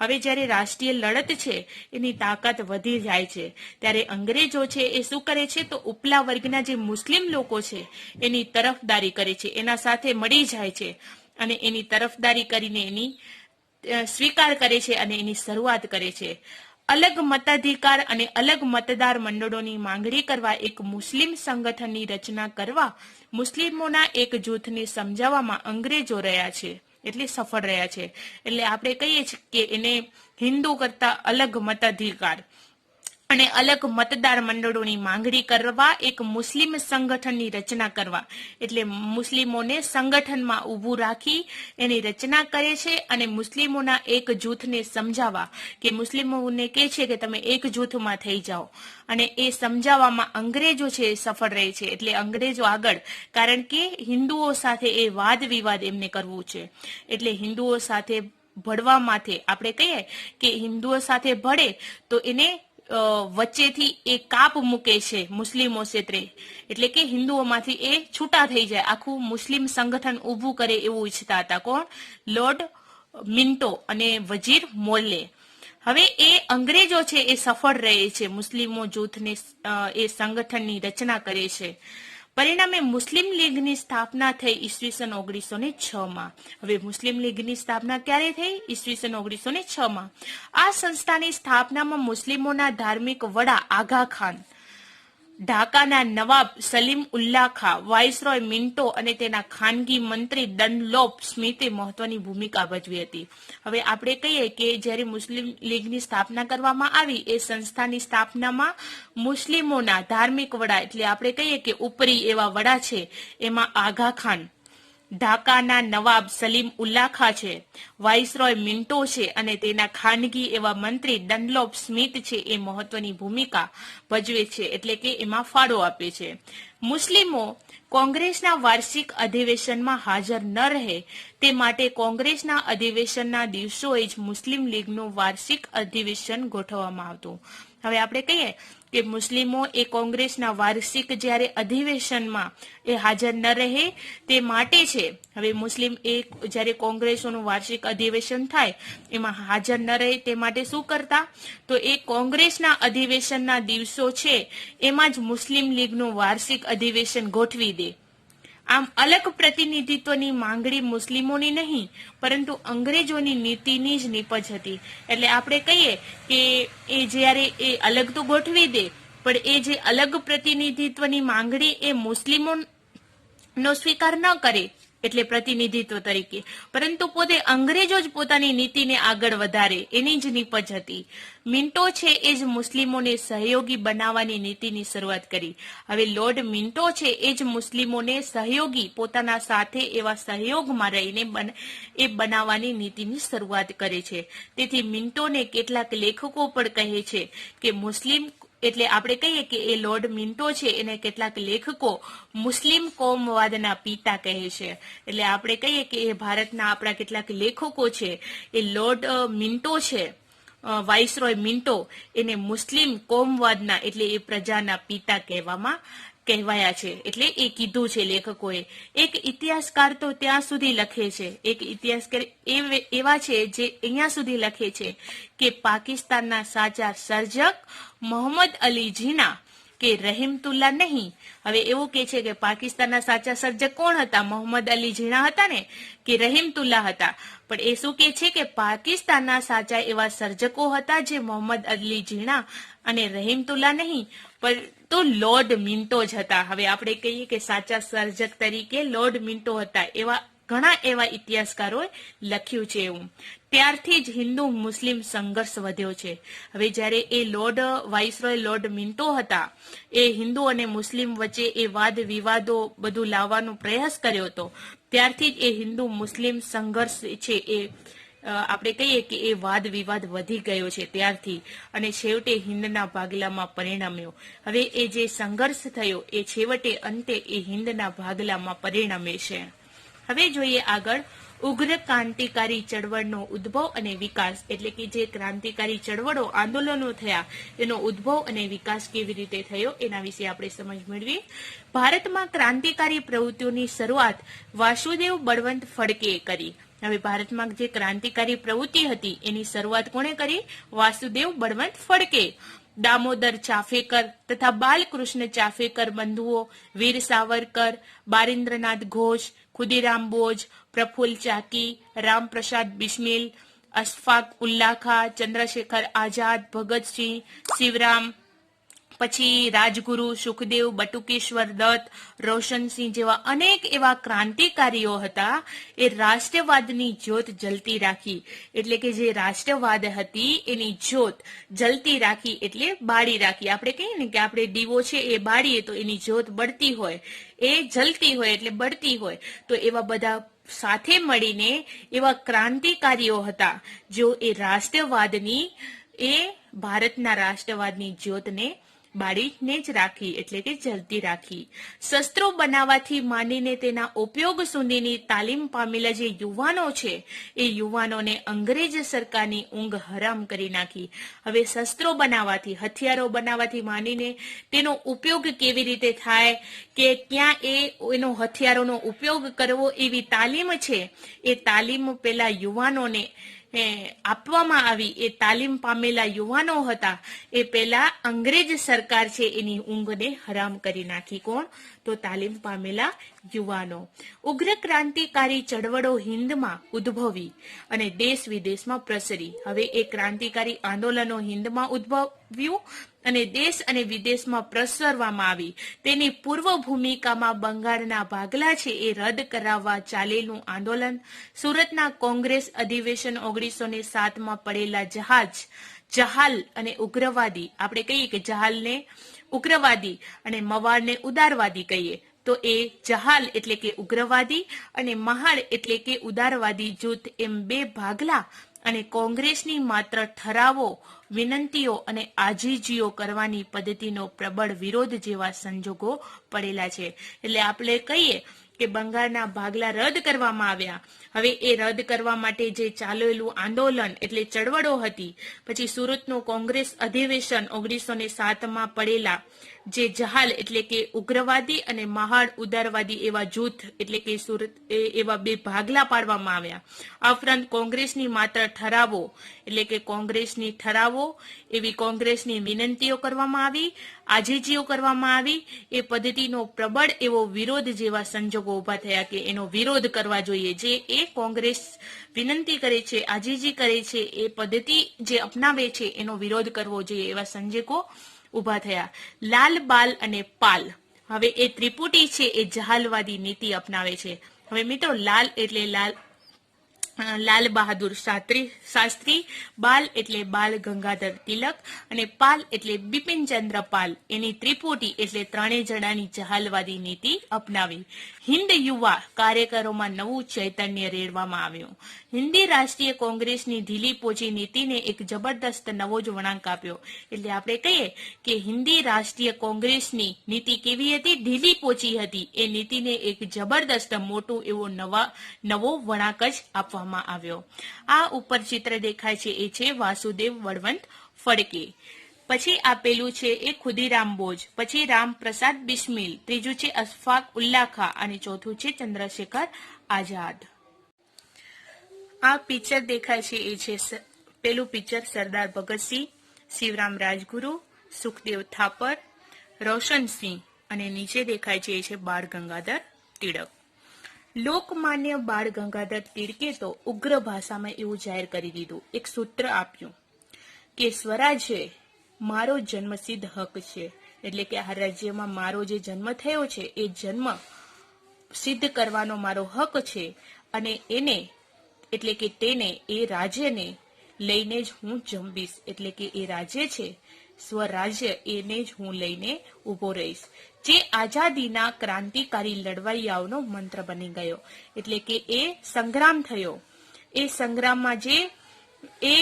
S1: હવે જ્યારે રાષ્ટ્રીય લડત છે એની તાકાત વધી જાય છે ત્યારે અંગ્રેજો છે એ શું કરે છે, તો ઉપલા વર્ગના જે મુસ્લિમ લોકો છે એની તરફદારી કરે છે, એના સાથે મળી જાય છે અને એની તરફદારી કરીને એની સ્વીકાર કરે છે અને એની શરૂઆત કરે છે. અલગ મતાધિકાર અને અલગ મતદાર મંડળોની માંગણી કરવા એક મુસ્લિમ સંગઠનની રચના કરવા મુસ્લિમોના એક જૂથને સમજાવવામાં અંગ્રેજો રહ્યા છે, એટલે સફળ રહ્યા છે. એટલે આપણે કહીએ છીએ કે એને હિન્દુ કરતા અલગ મતાધિકાર અને અલગ મતદાર મંડળોની માંગણી કરવા એક મુસ્લિમ સંગઠનની રચના કરવા, એટલે મુસ્લિમોને સંગઠનમાં ઊભું રાખી એની રચના કરે છે અને મુસ્લિમોના એક જૂથને સમજાવવા, કે મુસ્લિમોને કહે છે કે તમે એક જૂથમાં થઈ જાઓ, અને એ સમજાવવામાં અંગ્રેજો છે એ સફળ રહે છે. એટલે અંગ્રેજો આગળ, કારણ કે હિન્દુઓ સાથે એ વાદ વિવાદ એમને કરવું છે, એટલે હિન્દુઓ સાથે ભળવા માટે આપણે કહીએ કે હિન્દુઓ સાથે ભળે તો એને વચ્ચેથી એ કાપ મૂકે છે મુસ્લિમો ક્ષેત્રે, એટલે કે હિન્દુઓમાંથી એ છૂટા થઈ જાય, આખું મુસ્લિમ સંગઠન ઊભું કરે એવું ઈચ્છતા હતા. કોણ? લોર્ડ મિન્ટો અને વજીર મોલ્લે. હવે એ અંગ્રેજો છે એ સફળ રહે છે, મુસ્લિમો જૂથને એ સંગઠનની રચના કરે છે. પરિણામે મુસ્લિમ લીગની સ્થાપના થઈ ઈસવીસન 1906 માં. હવે મુસ્લિમ લીગની સ્થાપના ક્યારે થઈ? ઈસવીસન 1906 માં. આ સંસ્થાની સ્થાપનામાં મુસ્લિમોના ધાર્મિક વડા આગા ખાન, ઢાકાના નવાબ સલીમ ઉલ્લા ખાં, વાઇસરોય મિન્ટો અને તેના ખાનગી મંત્રી ડનલોપ સ્મિથે મહત્વની ભૂમિકા ભજવી હતી. હવે આપણે કહીએ કે જ્યારે મુસ્લિમ લીગની સ્થાપના કરવામાં આવી એ સંસ્થાની સ્થાપનામાં મુસ્લિમોના ધાર્મિક વડા, એટલે આપણે કહીએ કે ઉપરી એવા વડા છે, એમાં આગા ખાન, ઢાકાના નવાબ સલીમ ઉલ્લા ખાં છે, વાઇસરોય મિન્ટો છે અને તેના ખાનગી એવા મંત્રી ડનલોપ સ્મિથ છે એ મહત્વની ભૂમિકા ભજવે છે, એટલે કે એમાં ફાળો આપે છે. મુસ્લિમો કોંગ્રેસના વાર્ષિક અધિવેશનમાં હાજર ન રહે તે માટે કોંગ્રેસના અધિવેશનના દિવસોએ જ મુસ્લિમ લીગનું વાર્ષિક અધિવેશન ગોઠવવામાં આવતું. હવે આપણે કહીએ કે મુસ્લિમો એ કોંગ્રેસના વાર્ષિક જ્યારે અધિવેશનમાં એ હાજર ન રહે તે માટે છે. હવે મુસ્લિમ એ જ્યારે કોંગ્રેસોનું વાર્ષિક અધિવેશન થાય એમાં હાજર ન રહે તે માટે શું કરતા, તો એ કોંગ્રેસના અધિવેશનના દિવસો છે એમાં જ મુસ્લિમ લીગનું વાર્ષિક અધિવેશન ગોઠવી દે. આમ અલગ પ્રતિનિધિત્વની માંગણી મુસ્લિમોની નહીં પરંતુ અંગ્રેજોની નીતિની જ નીપજ હતી. એટલે આપણે કહીએ કે એ જ્યારે એ અલગ તો ગોઠવી દે, પણ એ જે અલગ પ્રતિનિધિત્વની માંગણી એ મુસ્લિમોનો સ્વીકાર ન કરે એટલે પ્રતિનિધિત્વ તરીકે, પરંતુ પોતે અંગ્રેજો જ પોતાની નીતિને આગળ વધારે એની જ નીપજ હતી. મિન્ટો છે એ જ મુસ્લિમોને સહયોગી બનાવવાની નીતિની શરૂઆત કરી. હવે લોર્ડ મિન્ટો છે એ જ મુસ્લિમોને સહયોગી પોતાના સાથે એવા સહયોગમાં રહીને એ બનાવવાની નીતિની શરૂઆત કરે છે. તેથી મિન્ટોને કેટલાક લેખકો પણ કહે છે કે મુસ્લિમ, એટલે આપણે કહીએ કે એ લોર્ડ મિન્ટો છે એને કેટલાક લેખકો મુસ્લિમ કોમવાદના પિતા કહે છે. એટલે આપણે કહીએ કે એ ભારતના આપણા કેટલાક લેખકો છે એ લોર્ડ મિન્ટો છે, વાઇસરોય મિન્ટો, એને મુસ્લિમ કોમવાદના એટલે એ પ્રજાના પિતા કહેવાયા છે. એટલે એ કીધું છે લેખકોએ. એક ઇતિહાસકાર તો ત્યાં સુધી લખે છે, એક ઇતિહાસકાર એવા છે જે અહીંયા સુધી લખે છે કે પાકિસ્તાનના સાચા સર્જક મોહમ્મદ અલી જીના કે રહીમતુલ્લા નહીં. હવે એવું કે છે કે પાકિસ્તાનના સાચા સર્જક કોણ હતા? મોહમ્મદ અલી જીણા હતા ને, કે રહીમતુલ્લા હતા? પણ એ શું કે છે કે પાકિસ્તાનના સાચા એવા સર્જકો હતા જે મોહમ્મદ અલી જીણા અને રહીમતુલ્લા નહીં, પણ તો લોર્ડ મિન્ટો જ હતા. હવે આપણે કહીએ કે સાચા સર્જક તરીકે લોર્ડ મિન્ટો હતા, એવા ઘણા એવા ઇતિહાસકારોએ લખ્યું છે એવું. ત્યારથી જ હિન્દુ મુસ્લિમ સંઘર્ષ વધ્યો છે. હવે જ્યારે એ વાઇસરોય લોર્ડ મિન્ટો હતા, એ હિન્દુ અને મુસ્લિમ વચ્ચે એ વાદ વિવાદો બધું લાવવાનો પ્રયાસ કર્યો હતો, ત્યારથી જ એ હિન્દુ મુસ્લિમ સંઘર્ષ છે એ આપણે કહીએ કે એ વાદ વિવાદ વધી ગયો છે ત્યારથી, અને છેવટે હિંદના ભાગલામાં પરિણમ્યો. હવે એ જે સંઘર્ષ થયો એ છેવટે અંતે એ હિંદના ભાગલામાં પરિણમે છે. હવે જોઈએ આગળ ઉગ્ર ક્રાંતિકારી ચળવળનો ઉદ્ભવ અને વિકાસ, એટલે કે જે ક્રાંતિકારી ચળવળો આંદોલનો થયા એનો ઉદ્ભવ અને વિકાસ કેવી રીતે થયો એના વિશે આપણે સમજ મેળવીએ. ભારતમાં ક્રાંતિકારી પ્રવૃત્તિઓની શરૂઆત વાસુદેવ બળવંત ફડકેએ કરી. હવે ભારતમાં જે ક્રાંતિકારી પ્રવૃત્તિ હતી એની શરૂઆત કોણે કરી? વાસુદેવ બળવંત ફડકે. દામોદર ચાફેકર તથા બાલકૃષ્ણ ચાફેકર બંધુઓ, વીર સાવરકર, બારિન્દ્રનાથ ઘોષ, ખુદીરામ બોઝ, પ્રફુલ્લ ચાકી, રામપ્રસાદ બિસ્મિલ, અશફાક ઉલ્લા ખાં, ચંદ્રશેખર આઝાદ, ભગતસિંહ, શિવરામ, પછી રાજગુરુ, સુખદેવ, બટુકેશ્વર દત્ત, રોશનસિંહ જેવા અનેક એવા ક્રાંતિકારીઓ હતા. એ રાષ્ટ્રવાદની જ્યોત જલતી રાખી, એટલે કે જે રાષ્ટ્રવાદ હતી એની જ્યોત જલતી રાખી એટલે બાળી રાખી. આપણે કહીએ ને કે આપણે દીવો છે એ બાળીએ તો એની જ્યોત બળતી હોય, એ જલતી હોય એટલે બળતી હોય. તો એવા બધા સાથે મળીને એવા ક્રાંતિકારીઓ હતા જો એ રાષ્ટ્રવાદની, એ ભારતના રાષ્ટ્રવાદની જ્યોતને બાળીને જ રાખી એટલે કે જલતી રાખી. શસ્ત્રો બનાવવાથી માંડીને તેના ઉપયોગ સુધીની તાલીમ પામેલા જે યુવાનો છે એ યુવાનોને અંગ્રેજ સરકારની ઊંઘ હરામ કરી નાખી. હવે શસ્ત્રો બનાવવાથી, હથિયારો બનાવવાથી માંડીને તેનો ઉપયોગ કેવી રીતે થાય, કે ક્યાં એનો હથિયારોનો ઉપયોગ કરવો, એવી તાલીમ છે એ તાલીમ પેલા યુવાનોને આપવામાં આવી. એ તાલીમ પામેલા યુવાનો હતા એ પેલા અંગ્રેજ સરકાર છે એની ઊંઘને હરામ કરી નાખી. કોણ? તો તાલીમ પામેલા યુવાનો. ઉગ્ર ક્રાંતિકારી ચળવળો હિન્દમાં ઉદ્ભવી અને દેશ વિદેશમાં પ્રસરી. હવે એ ક્રાંતિકારી આંદોલનો હિન્દમાં ઉદ્ભવ્યું અને દેશ અને વિદેશમાં પ્રસરવામાં આવી. તેની પૂર્વ ભૂમિકામાં બંગાળના ભાગલા છે એ રદ કરાવવા ચાલેલું આંદોલન, સુરતના કોંગ્રેસ અધિવેશન 1907માં પડેલા જહાલ અને ઉગ્રવાદી, આપણે કહીએ કે જહાલને ઉગ્રવાદી અને મવાડને ઉદારવાદી કહીએ, તો એ જહાલ એટલે કે ઉગ્રવાદી અને મહાડ એટલે કે ઉદારવાદી જૂથ એમ બે ભાગલા અને કોંગ્રેસની માત્ર ઠરાવો, વિનંતીઓ અને આજીજીઓ કરવાની પદ્ધતિનો પ્રબળ વિરોધ જેવા સંજોગો પડેલા છે. એટલે આપણે કહીએ કે બંગાળના ભાગલા રદ કરવામાં આવ્યા. હવે એ રદ કરવા માટે જે ચાલેલું આંદોલન એટલે ચળવળો હતી, પછી સુરતનું કોંગ્રેસ અધિવેશન 1907માં પડેલા જે જહાલ એટલે કે ઉગ્રવાદી અને મહાડ ઉદારવાદી એવા જૂથ એટલે કે સુરત એવા બે ભાગલા પાડવામાં આવ્યા. આ ઉપરાંત કોંગ્રેસની માત્ર ઠરાવો એટલે કે કોંગ્રેસની ઠરાવો, એવી કોંગ્રેસની વિનંતીઓ કરવામાં આવી, આજીજીઓ કરવામાં આવી. એ પદ્ધતિનો પ્રબળ એવો વિરોધ જેવા સંજોગો ઉભા થયા કે એનો વિરોધ કરવા જોઈએ. જે એ કોંગ્રેસ વિનંતી કરે છે, આજીજી કરે છે, એ પદ્ધતિ જે અપનાવે છે એનો વિરોધ કરવો જોઈએ, એવા સંજોગો ઉભા થયા. લાલ, બાલ અને પાલ, હવે એ ત્રિપુટી છે એ જહાલવાદી નીતિ અપનાવે છે. હવે મિત્રો લાલ એટલે લાલ બહાદુર શાસ્ત્રી, બાલ એટલે બાલ ગંગાધર તિલક અને પાલ એટલે બિપિનચંદ્ર પાલ. એની ત્રિપુટી એટલે ત્રણેય જણાની જહાલવાદી નીતિ અપનાવી. હિન્દ યુવા કાર્યકરોમાં નવું ચૈતન્ય રેડવામાં આવ્યું. હિન્દી રાષ્ટ્રીય કોંગ્રેસની ઢીલી પોચી નીતિને એક જબરદસ્ત નવો જ વળાંક આપ્યો. એટલે આપણે કહીએ કે હિન્દી રાષ્ટ્રીય કોંગ્રેસની નીતિ કેવી હતી? ઢીલી પોચી હતી. એ નીતિને એક જબરદસ્ત મોટું એવો નવો વળાંક જ આપવામાં આવ્યો. આ ઉપર ચિત્ર દેખાય છે એ છે વાસુદેવ બળવંત ફડકે. પછી આપેલું છે એ ખુદીરામ બોઝ, પછી રામપ્રસાદ બિસ્મિલ, ત્રીજું છે અશફાક ઉલ્લા ખાં અને ચોથું છે ચંદ્રશેખર આઝાદ. આ પિક્ચર દેખાય છે એ છે પેલું પિક્ચર સરદાર ભગતસિંહ, શિવરામ રાજગુરુ, સુખદેવ થાપર, રોશનસિંહ અને નીચે દેખાય છે એ છે બાળ ગંગાધર તિલક. લોકમાન્ય બાળ ગંગાધર તિલકે તો ઉગ્ર ભાષામાં એવું જાહેર કરી દીધું, એક સૂત્ર આપ્યું કે સ્વરાજ્ય મારો જન્મસિદ્ધ હક છે. એટલે કે આ રાજ્યમાં મારો જે જન્મ થયો છે એ જન્મ સિદ્ધ કરવાનો મારો હક છે અને એને એટલે કે તેને એ રાજ્યને લઈને જ હું જંપીશ. એટલે કે એ રાજ્ય છે સ્વરાજ્ય એને જ હું લઈને ઉભો રહીશ. જે આઝાદીના ક્રાંતિકારી લડવૈયાઓનો મંત્ર બની ગયો. એટલે કે એ સંગ્રામ થયો, એ સંગ્રામમાં જે એ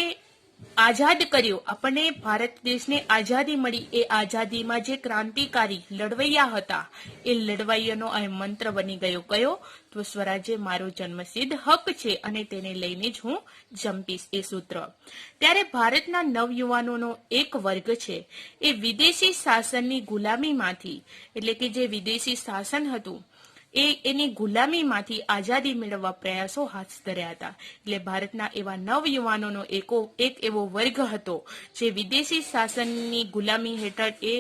S1: આઝાદ કર્યો, આપણને ભારત દેશને આઝાદી મળી, એ આઝાદીમાં જે ક્રાંતિકારી લડવૈયા હતા એ લડવૈયાનો આ મંત્ર બની ગયો. કયો? તો સ્વરાજ્ય મારો જન્મસિદ્ધ હક છે અને તેને લઈને જ હું જંપીશ, એ સૂત્ર. ત્યારે ભારતના નવયુવાનોનો એક વર્ગ છે એ વિદેશી શાસનની ગુલામીમાંથી, એટલે કે જે વિદેશી શાસન હતું એની ગુલામીમાંથી આઝાદી મેળવવા પ્રયાસો હાથ ધર્યા હતા. એટલે ભારતના એવા નવયુવાનોનો એક એવો વર્ગ હતો જે વિદેશી શાસનની ગુલામી હેઠળ એ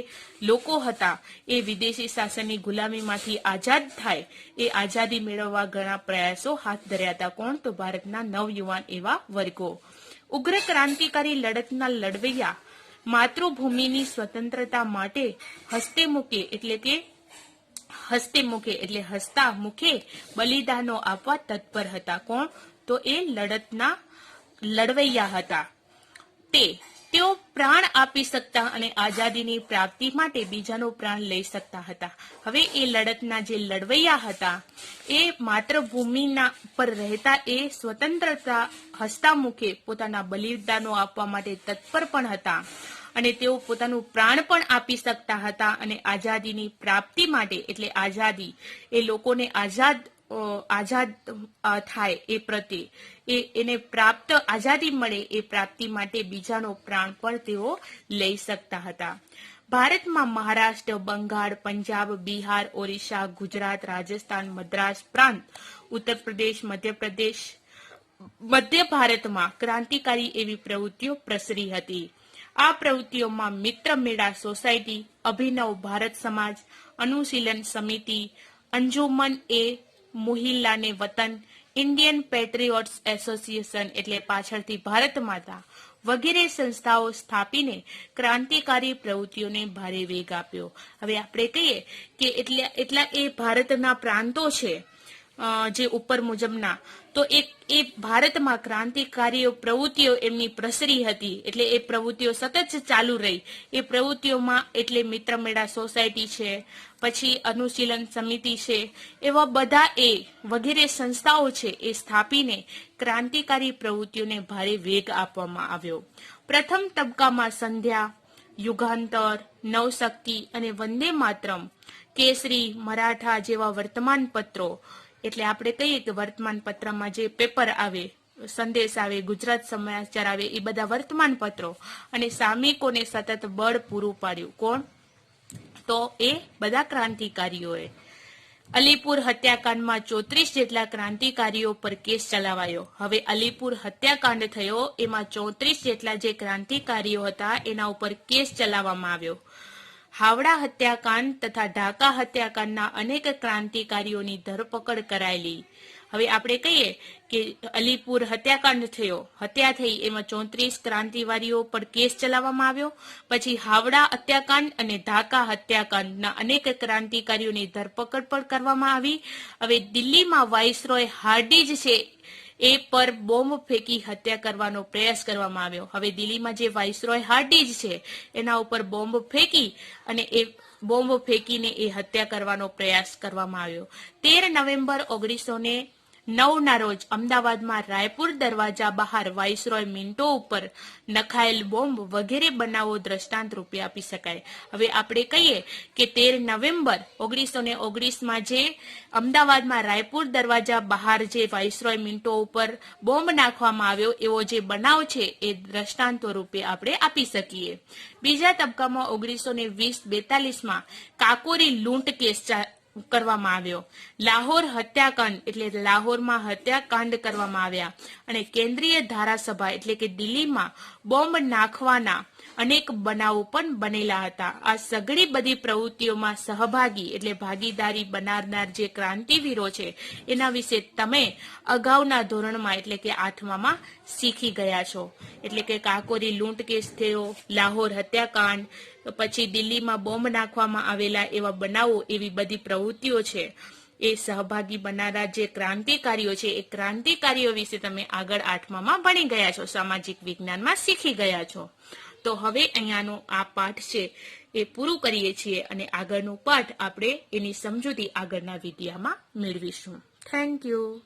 S1: લોકો હતા. એ વિદેશી શાસનની ગુલામીમાંથી આઝાદ થાય, એ આઝાદી મેળવવા ઘણા પ્રયાસો હાથ ધર્યા હતા. કોણ? તો ભારતના નવયુવાન એવા વર્ગો. ઉગ્ર ક્રાંતિકારી લડતના લડવૈયા માતૃભૂમિની સ્વતંત્રતા માટે હસ્તે મુકે એટલે હસતા મુખે બલિદાનો આપવા તત્પર હતા. કોણ? તો એ લડતના લડવૈયા હતા. તેઓ પ્રાણ આપી શકતા અને આઝાદીની પ્રાપ્તિ માટે બીજાનો પ્રાણ લઈ શકતા હતા. હવે એ લડતના જે લડવૈયા હતા એ માતૃભૂમિના પર રહેતા એ સ્વતંત્રતા હસતા મુખે પોતાના બલિદાનો આપવા માટે તત્પર પણ હતા અને તેઓ પોતાનું પ્રાણ પણ આપી શકતા હતા. અને આઝાદીની પ્રાપ્તિ માટે એટલે આઝાદી એ લોકોને આઝાદ થાય એ પ્રત્યે એને પ્રાપ્ત આઝાદી મળે એ પ્રાપ્તિ માટે બીજાનો પ્રાણ પણ તેઓ લઈ શકતા હતા. ભારતમાં મહારાષ્ટ્ર, બંગાળ, પંજાબ, બિહાર, ઓરિસ્સા, ગુજરાત, રાજસ્થાન, મદ્રાસ પ્રાંત, ઉત્તર પ્રદેશ, મધ્ય ભારતમાં ક્રાંતિકારી એવી પ્રવૃત્તિઓ પ્રસરી હતી. આ પ્રવૃત્તિઓમાં મિત્ર મેળા સોસાયટી, અભિનવ ભારત સમાજ, અનુશીલન સમિતિ, અંજુમન એ મુહિલ્લાને વતન, ઇન્ડિયન પેટ્રિયોટ્સ એસોસિએશન એટલે પાછળથી ભારત માતા વગેરે સંસ્થાઓ સ્થાપીને ક્રાંતિકારી પ્રવૃત્તિઓને ભારે વેગ આપ્યો. હવે આપણે કહીએ કે એટલા એ ભારતના પ્રાંતો છે જે ઉપર મુજબના, તો એ ભારતમાં ક્રાંતિકારીઓ પ્રવૃત્તિઓ એમની પ્રસરી હતી. એટલે એ પ્રવૃત્તિઓ સતત ચાલુ રહી. એ પ્રવૃત્તિઓમાં એટલે મિત્ર મેળા સોસાયટી છે, પછી અનુશીલન સમિતિ છે, એવા બધા એ વગેરે સંસ્થાઓ છે એ સ્થાપીને ક્રાંતિકારી પ્રવૃત્તિઓને ભારે વેગ આપવામાં આવ્યો. પ્રથમ તબક્કામાં સંધ્યા, યુગાંતર, નવશક્તિ અને વંદે માતરમ, કેસરી, મરાઠા જેવા વર્તમાન પત્રો, એટલે આપણે કહીએ કે વર્તમાન પત્રમાં જે પેપર આવે, સંદેશ આવે, ગુજરાત સમાચાર આવે, એ બધા વર્તમાન પત્રો અને સામયિકોને સતત બળ પૂરું પાડ્યું. કોણ? તો એ બધા ક્રાંતિકારીઓએ. અલીપુર હત્યાકાંડમાં 34 જેટલા ક્રાંતિકારીઓ પર કેસ ચલાવાયો. હવે અલીપુર હત્યાકાંડ થયો એમાં 34 જેટલા જે ક્રાંતિકારીઓ હતા એના ઉપર કેસ ચલાવવામાં આવ્યો. હાવડા હત્યાકાંડ તથા ઢાકા હત્યાકાંડના અનેક ક્રાંતિકારીઓની ધરપકડ કરાયેલી. હવે આપણે કહીએ કે અલીપુર હત્યાકાંડ થયો, હત્યા થઈ, એમાં 34 ક્રાંતિવાદીઓ પર કેસ ચલાવવામાં આવ્યો. પછી હાવડા હત્યાકાંડ અને ઢાકા હત્યાકાંડના અનેક ક્રાંતિકારીઓની ધરપકડ પણ કરવામાં આવી. હવે દિલ્હીમાં વાઇસરોય હાર્ડિંજ છે એ પર બોમ્બ ફેંકી હત્યા કરવાનો પ્રયાસ કરવામાં આવ્યો. હવે દિલ્હીમાં જે વાઇસરોય હાર્ડિંજ છે એના ઉપર બોમ્બ ફેંકી અને એ બોમ્બ ફેંકીને એ હત્યા કરવાનો પ્રયાસ કરવામાં આવ્યો. 13 નવેમ્બર 1909 ના રોજ અમદાવાદમાં રાયપુર દરવાજા બહાર વાઇસરોય મિન્ટો ઉપર નખાયેલ બોમ્બ વગેરે બનાવો દ્રષ્ટાંત રૂપે આપી શકાય. હવે આપણે કહીએ કે 13 નવેમ્બર 1919માં જે અમદાવાદમાં રાયપુર દરવાજા બહાર જે વાઇસરોય મિન્ટો ઉપર બોમ્બ નાખવામાં આવ્યો એવો જે બનાવ છે એ દ્રષ્ટાંતો રૂપે આપણે આપી શકીએ. બીજા તબક્કામાં 1920-42માં કાકોરી લૂંટ કેસ કરવામાં આવ્યો. લાહોર હત્યાકાંડ એટલે લાહોરમાં હત્યાકાંડ કરવામાં આવ્યા અને કેન્દ્રીય ધારાસભા એટલે કે દિલ્હીમાં બોમ્બ નાખવાના અનેક બનાવો પણ બનેલા હતા. આ સઘળી બધી પ્રવૃત્તિઓમાં સહભાગી એટલે ભાગીદારી બનારનાર જે ક્રાંતિવીરો છે એના વિશે તમે અગાઉના ધોરણમાં એટલે કે 8મામાં શીખી ગયા છો. એટલે કે કાકોરી લૂંટ કેસ થયો, લાહોર હત્યાકાંડ, પછી દિલ્હીમાં બોમ્બ નાખવામાં આવેલા એવા બનાવો, એવી બધી પ્રવૃત્તિઓ છે એ સહભાગી બનારા જે ક્રાંતિકારીઓ છે એ ક્રાંતિકારીઓ વિશે તમે આગળ 8મામાં ભણી ગયા છો, સામાજિક વિજ્ઞાનમાં શીખી ગયા છો. તો હવે અહીંયાનો આ પાઠ છે એ પૂરું કરીએ છીએ અને આગળનો પાઠ આપણે એની સમજૂતી આગળના વિડીયોમાં મેળવીશું. Thank you.